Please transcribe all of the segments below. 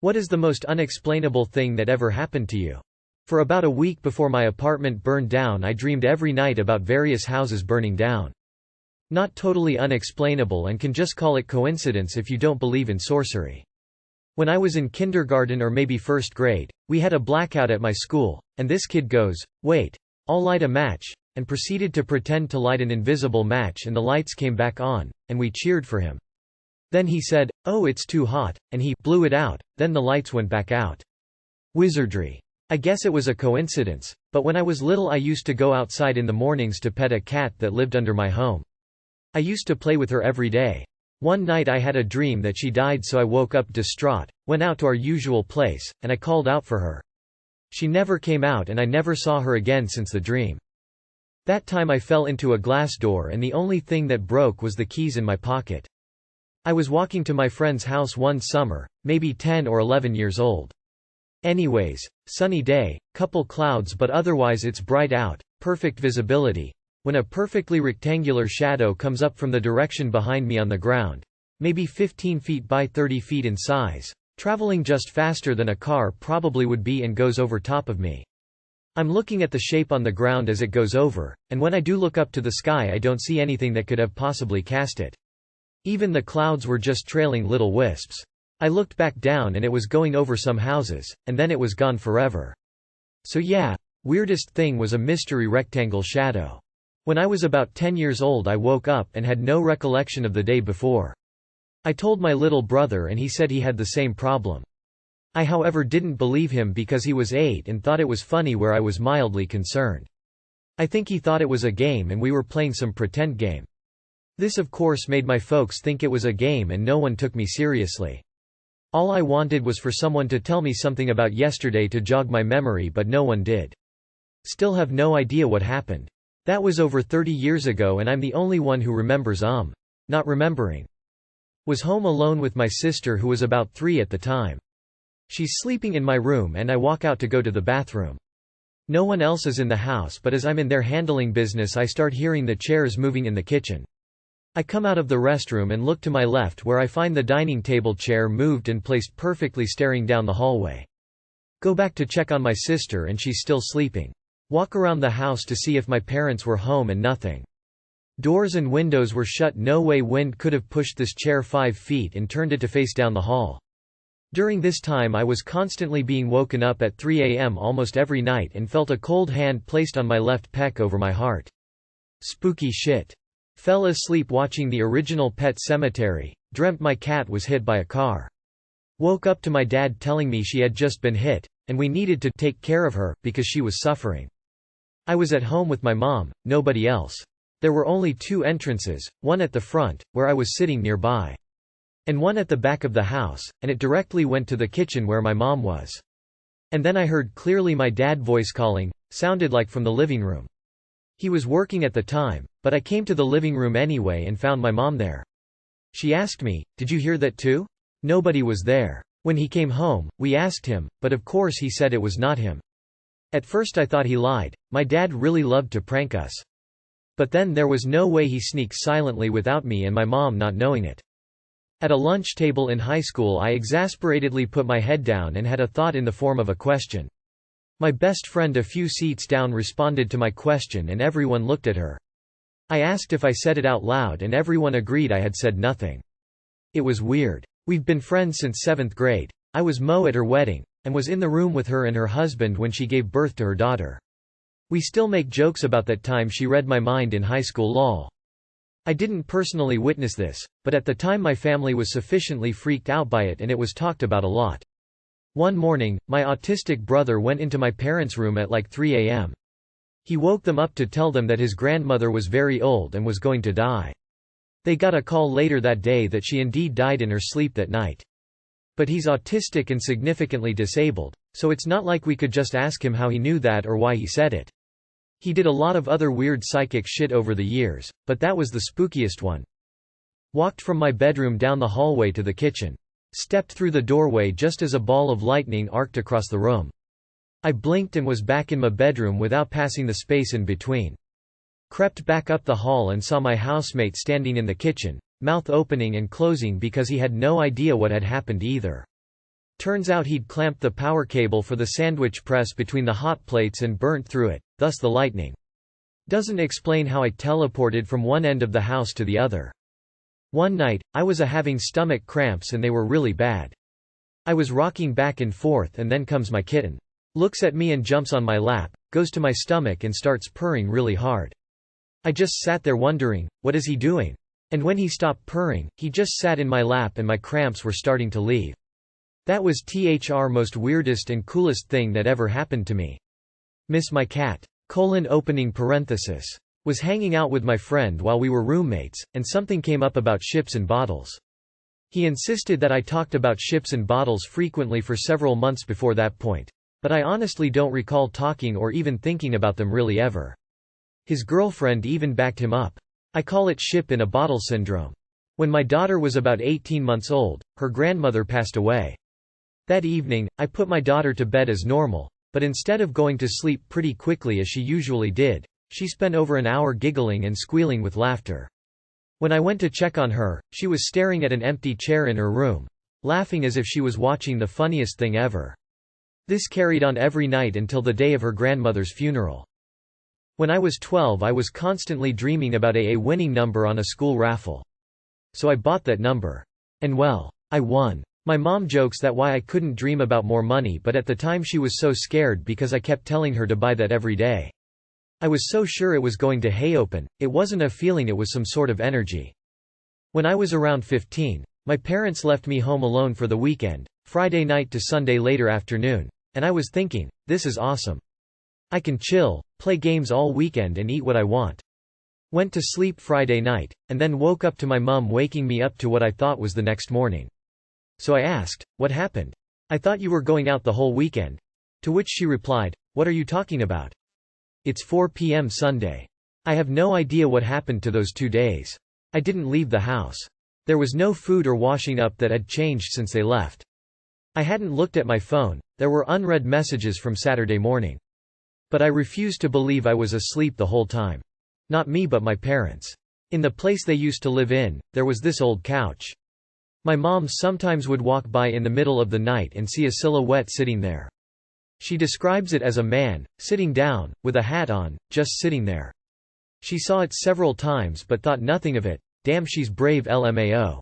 What is the most unexplainable thing that ever happened to you? For about a week before my apartment burned down, I dreamed every night about various houses burning down. Not totally unexplainable, and can just call it coincidence if you don't believe in sorcery. When I was in kindergarten or maybe first grade, we had a blackout at my school, and this kid goes, "Wait, I'll light a match," and proceeded to pretend to light an invisible match, and the lights came back on, and we cheered for him. Then he said, "Oh, it's too hot," and he blew it out, then the lights went back out. Wizardry. I guess it was a coincidence, but when I was little I used to go outside in the mornings to pet a cat that lived under my home. I used to play with her every day. One night I had a dream that she died, so I woke up distraught, went out to our usual place, and I called out for her. She never came out, and I never saw her again since the dream. That time I fell into a glass door, and the only thing that broke was the keys in my pocket. I was walking to my friend's house one summer, maybe 10 or 11 years old. Anyways, sunny day, couple clouds, but otherwise it's bright out, perfect visibility, when a perfectly rectangular shadow comes up from the direction behind me on the ground, maybe 15 feet by 30 feet in size, traveling just faster than a car probably would be, and goes over top of me. I'm looking at the shape on the ground as it goes over, and when I do look up to the sky I don't see anything that could have possibly cast it. Even the clouds were just trailing little wisps. I looked back down and it was going over some houses, and then it was gone forever. So yeah, weirdest thing was a mystery rectangle shadow. When I was about 10 years old I woke up and had no recollection of the day before. I told my little brother and he said he had the same problem. I however didn't believe him because he was 8 and thought it was funny, where I was mildly concerned. I think he thought it was a game and we were playing some pretend game. This of course made my folks think it was a game and no one took me seriously. All I wanted was for someone to tell me something about yesterday to jog my memory, but no one did. Still have no idea what happened. That was over 30 years ago and I'm the only one who remembers not remembering. Was home alone with my sister who was about 3 at the time. She's sleeping in my room and I walk out to go to the bathroom. No one else is in the house, but as I'm in there handling business I start hearing the chairs moving in the kitchen. I come out of the restroom and look to my left, where I find the dining table chair moved and placed perfectly, staring down the hallway. Go back to check on my sister and she's still sleeping. Walk around the house to see if my parents were home and nothing. Doors and windows were shut. No way wind could have pushed this chair 5 feet and turned it to face down the hall. During this time I was constantly being woken up at 3 a.m. almost every night and felt a cold hand placed on my left pec over my heart. Spooky shit. Fell asleep watching the original Pet Sematary, dreamt my cat was hit by a car. Woke up to my dad telling me she had just been hit, and we needed to take care of her, because she was suffering. I was at home with my mom, nobody else. There were only 2 entrances, one at the front, where I was sitting nearby, and one at the back of the house, and it directly went to the kitchen where my mom was. And then I heard clearly my dad voice calling, sounded like from the living room. He was working at the time, but I came to the living room anyway and found my mom there. She asked me, "Did you hear that too?" Nobody was there. When he came home, we asked him, but of course he said it was not him. At first I thought he lied. My dad really loved to prank us. But then there was no way he sneaks silently without me and my mom not knowing it. At a lunch table in high school I exasperatedly put my head down and had a thought in the form of a question. My best friend a few seats down responded to my question and everyone looked at her. I asked if I said it out loud and everyone agreed I had said nothing. It was weird. We've been friends since 7th grade. I was Mo at her wedding, and was in the room with her and her husband when she gave birth to her daughter. We still make jokes about that time she read my mind in high school, lol. I didn't personally witness this, but at the time my family was sufficiently freaked out by it and it was talked about a lot. One morning, my autistic brother went into my parents' room at like 3 a.m. He woke them up to tell them that his grandmother was very old and was going to die. They got a call later that day that she indeed died in her sleep that night. But he's autistic and significantly disabled, so it's not like we could just ask him how he knew that or why he said it. He did a lot of other weird psychic shit over the years, but that was the spookiest one. Walked from my bedroom down the hallway to the kitchen. Stepped through the doorway just as a ball of lightning arced across the room. I blinked and was back in my bedroom without passing the space in between. Crept back up the hall and saw my housemate standing in the kitchen, mouth opening and closing because he had no idea what had happened either. Turns out he'd clamped the power cable for the sandwich press between the hot plates and burnt through it, thus the lightning. Doesn't explain how I teleported from one end of the house to the other. One night, I was having stomach cramps and they were really bad. I was rocking back and forth and then comes my kitten. Looks at me and jumps on my lap, goes to my stomach and starts purring really hard. I just sat there wondering, what is he doing? And when he stopped purring, he just sat in my lap and my cramps were starting to leave. That was the most weirdest and coolest thing that ever happened to me. Miss my cat. Opening parenthesis. Was hanging out with my friend while we were roommates, and something came up about ships and bottles. He insisted that I talked about ships and bottles frequently for several months before that point. But I honestly don't recall talking or even thinking about them really ever. His girlfriend even backed him up. I call it ship in a bottle syndrome. When my daughter was about 18 months old, her grandmother passed away. That evening, I put my daughter to bed as normal, but instead of going to sleep pretty quickly as she usually did, she spent over an hour giggling and squealing with laughter. When I went to check on her, she was staring at an empty chair in her room, laughing as if she was watching the funniest thing ever. This carried on every night until the day of her grandmother's funeral. When I was 12, I was constantly dreaming about a winning number on a school raffle. So I bought that number. And well, I won. My mom jokes that why I couldn't dream about more money, but at the time she was so scared because I kept telling her to buy that every day. I was so sure it was going to happen, it wasn't a feeling, it was some sort of energy. When I was around 15, my parents left me home alone for the weekend, Friday night to Sunday later afternoon, and I was thinking, this is awesome. I can chill, play games all weekend and eat what I want. Went to sleep Friday night, and then woke up to my mom waking me up to what I thought was the next morning. So I asked, what happened? I thought you were going out the whole weekend. To which she replied, what are you talking about? It's 4 p.m. Sunday. I have no idea what happened to those 2 days. I didn't leave the house. There was no food or washing up that had changed since they left. I hadn't looked at my phone, there were unread messages from Saturday morning. But I refused to believe I was asleep the whole time. Not me but my parents. In the place they used to live in, there was this old couch. My mom sometimes would walk by in the middle of the night and see a silhouette sitting there. She describes it as a man, sitting down, with a hat on, just sitting there. She saw it several times but thought nothing of it. Damn, she's brave, LMAO.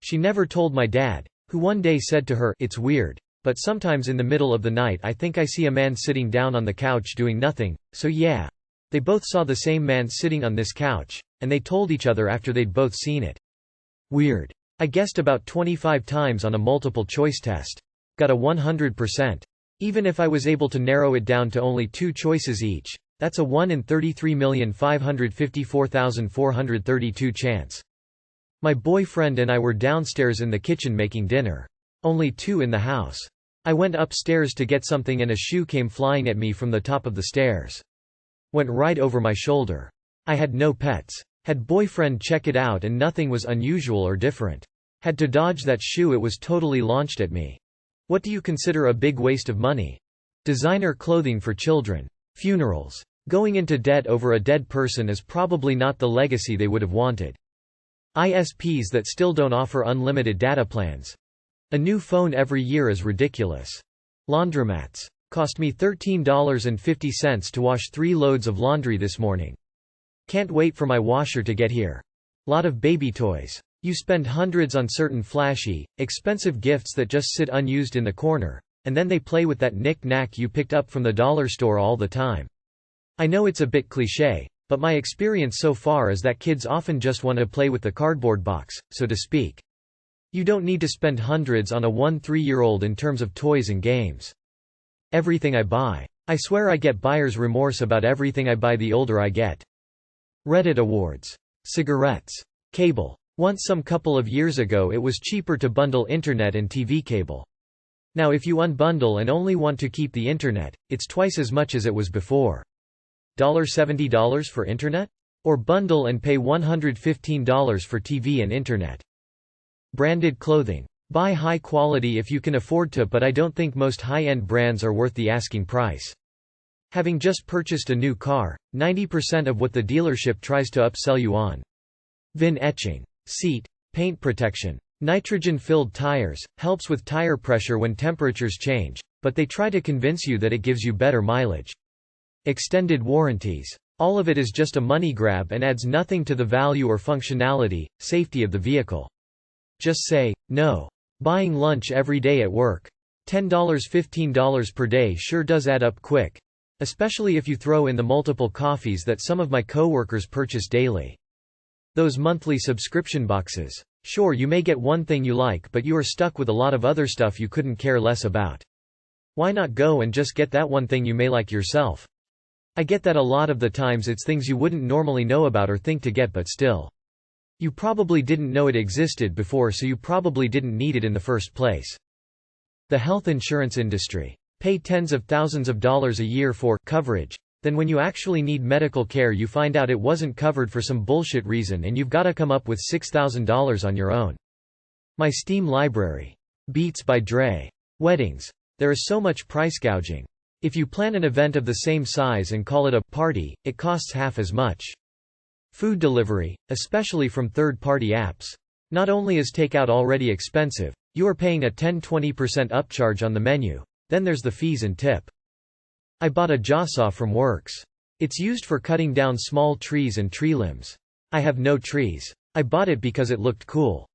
She never told my dad, who one day said to her, it's weird, but sometimes in the middle of the night I think I see a man sitting down on the couch doing nothing, so yeah. They both saw the same man sitting on this couch, and they told each other after they'd both seen it. Weird. I guessed about 25 times on a multiple choice test. Got a 100%. Even if I was able to narrow it down to only 2 choices each, that's a 1 in 33,554,432 chance. My boyfriend and I were downstairs in the kitchen making dinner. Only 2 in the house. I went upstairs to get something and a shoe came flying at me from the top of the stairs. Went right over my shoulder. I had no pets. Had boyfriend check it out and nothing was unusual or different. Had to dodge that shoe, it was totally launched at me. What do you consider a big waste of money? Designer clothing for children. Funerals. Going into debt over a dead person is probably not the legacy they would have wanted. ISPs that still don't offer unlimited data plans. A new phone every year is ridiculous. Laundromats. Cost me $13.50 to wash 3 loads of laundry this morning. Can't wait for my washer to get here. Lot of baby toys. You spend hundreds on certain flashy, expensive gifts that just sit unused in the corner, and then they play with that knick-knack you picked up from the dollar store all the time. I know it's a bit cliché, but my experience so far is that kids often just want to play with the cardboard box, so to speak. You don't need to spend hundreds on a 1-3-year-old in terms of toys and games. Everything I buy. I swear I get buyer's remorse about everything I buy the older I get. Reddit awards. Cigarettes. Cable. Once some couple of years ago it was cheaper to bundle internet and TV cable. Now if you unbundle and only want to keep the internet, it's twice as much as it was before. $70 for internet? Or bundle and pay $115 for TV and internet. Branded clothing. Buy high quality if you can afford to, but I don't think most high-end brands are worth the asking price. Having just purchased a new car, 90% of what the dealership tries to upsell you on. VIN etching. Seat, paint protection, Nitrogen-filled tires, helps with tire pressure when temperatures change, but they try to convince you that it gives you better mileage. Extended warranties. All of it is just a money grab and adds nothing to the value or functionality, safety of the vehicle. Just say, no. Buying lunch every day at work. $10 $15 per day sure does add up quick. Especially if you throw in the multiple coffees that some of my coworkers purchase daily. Those monthly subscription boxes. Sure, you may get one thing you like, but you are stuck with a lot of other stuff you couldn't care less about. Why not go and just get that one thing you may like yourself? I get that a lot of the times it's things you wouldn't normally know about or think to get, but still. You probably didn't know it existed before, so you probably didn't need it in the first place. The health insurance industry. Pay tens of thousands of dollars a year for coverage. Then when you actually need medical care you find out it wasn't covered for some bullshit reason and you've gotta come up with $6,000 on your own. My Steam library. Beats by Dre. Weddings. There is so much price gouging. If you plan an event of the same size and call it a party, it costs half as much. Food delivery, especially from third-party apps. Not only is takeout already expensive, you are paying a 10–20% upcharge on the menu. Then there's the fees and tip. I bought a jawsaw from Works. It's used for cutting down small trees and tree limbs. I have no trees. I bought it because it looked cool.